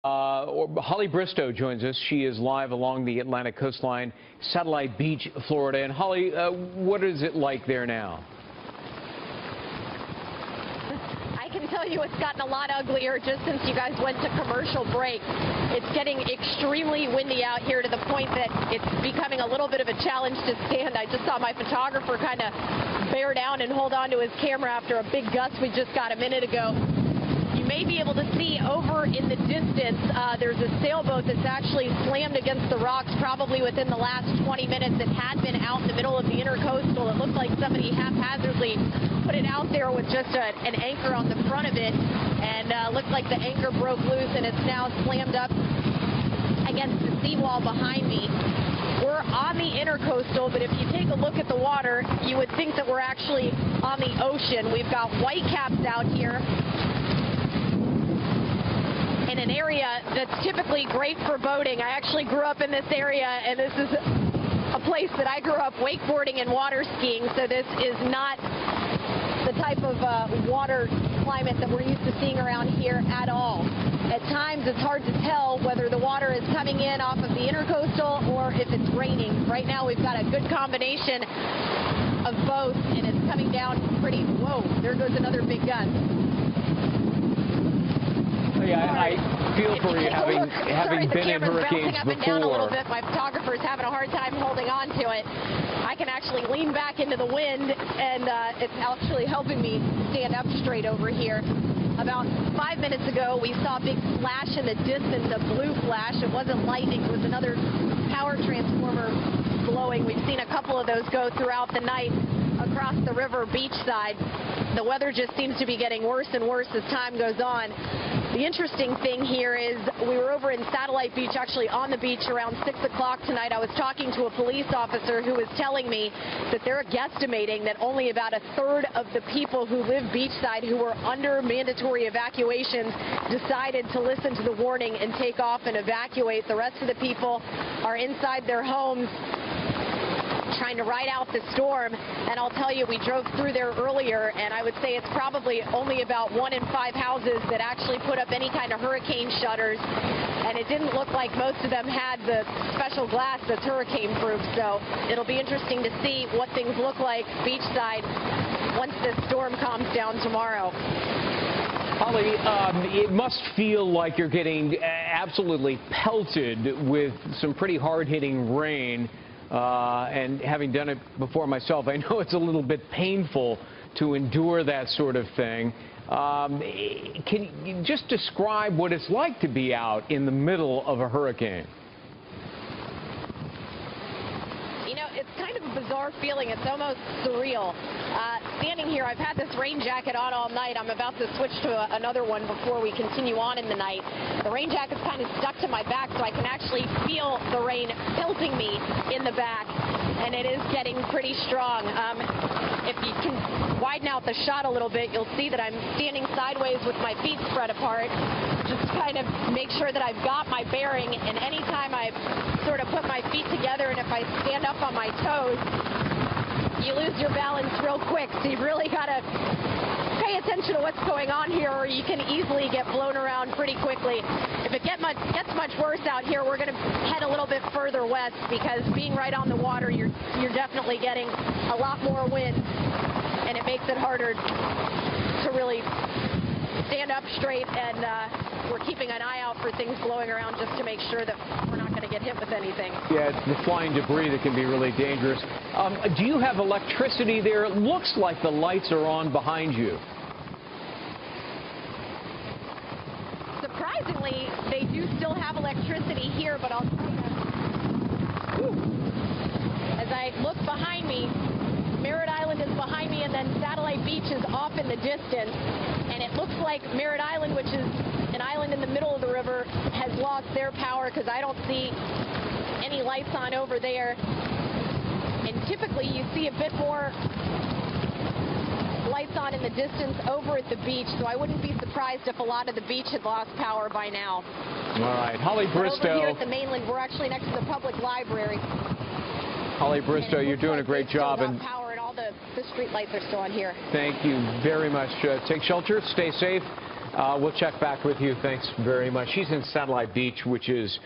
Holly Bristow joins us. She is live along the Atlantic coastline, Satellite Beach, Florida. And Holly, what is it like there now? I can tell you it's gotten a lot uglier just since you guys went to commercial break. It's getting extremely windy out here to the point that it's becoming a little bit of a challenge to stand. I just saw my photographer kind of bear down and hold on to his camera after a big gust we just got a minute ago. You may be able to see over in the distance, there's a sailboat that's actually slammed against the rocks probably within the last 20 minutes. It had been out in the middle of the intercoastal. It looked like somebody haphazardly put it out there with just an anchor on the front of it, and looked like the anchor broke loose, and it's now slammed up against the seawall behind me. We're on the intercoastal, but if you take a look at the water, you would think that we're actually on the ocean. We've got whitecaps out here in an area that's typically great for boating. I actually grew up in this area, and this is a place that I grew up wakeboarding and water skiing, so this is not the type of water climate that we're used to seeing around here at all. At times it's hard to tell whether the water is coming in off of the intercoastal or if it's raining. Right now we've got a good combination of both, and it's coming down pretty, whoa, there goes another big gust. Yeah, I feel for you having been in hurricanes up and down a little before. bit. My photographer's having a hard time holding on to it. I can actually lean back into the wind, and it's actually helping me stand up straight over here. About 5 minutes ago, we saw a big flash in the distance, a blue flash. It wasn't lightning. It was another power transformer blowing. We've seen a couple of those go throughout the night across the river beachside. The weather just seems to be getting worse and worse as time goes on. The interesting thing here is we were over in Satellite Beach, actually on the beach around 6 o'clock tonight. I was talking to a police officer who was telling me that they're guesstimating that only about a third of the people who live beachside who were under mandatory evacuations decided to listen to the warning and take off and evacuate. The rest of the people are inside their homes trying to ride out the storm. And I'll tell you, we drove through there earlier, and I would say it's probably only about 1 in 5 houses that actually put up any kind of hurricane shutters, and it didn't look like most of them had the special glass that's hurricane proof. So it'll be interesting to see what things look like beachside once this storm calms down tomorrow. Holly, it must feel like you're getting absolutely pelted with some pretty hard-hitting rain. And having done it before myself, I know it's a little bit painful to endure that sort of thing. Can you just describe what it's like to be out in the middle of a hurricane? You know, it's kind of a bizarre feeling. It's almost surreal. Standing here, I've had this rain jacket on all night. I'm about to switch to another one before we continue on in the night. The rain jacket's kind of stuck to my back, so I can actually feel the rain pelting me in the back, and it is getting pretty strong. If you can widen out the shot a little bit, you'll see that I'm standing sideways with my feet spread apart, just to kind of make sure that I've got my bearing, and anytime I sort of put my feet together and if I stand up on my toes, you lose your balance real quick. So you've really got to pay attention to what's going on here, or you can easily get blown around pretty quickly. If it gets much worse out here, we're going to head a little bit further west, because being right on the water, you're definitely getting a lot more wind, and it makes it harder to really stand up straight, and we're keeping an eye out for things blowing around just to make sure that we're not going to get hit with anything. Yeah, it's the flying debris that can be really dangerous. Do you have electricity there? It looks like the lights are on behind you. Surprisingly, they do still have electricity here, but I'll tell you, as I look behind me, Merritt Island is behind me, and then Satellite Beach is off in the distance, and it looks like Merritt Island, which is an island in the middle of the river, has lost their power, because I don't see any lights on over there. And typically you see a bit more lights on in the distance over at the beach, so I wouldn't be surprised if a lot of the beach had lost power by now. All right, Holly Bristow. Over here at the mainland, we're actually next to the public library. Holly Bristow, you're doing a great job. And power, and all the street lights are still on here. Thank you very much. Take shelter, stay safe. We'll check back with you. Thanks very much. She's in Satellite Beach, which is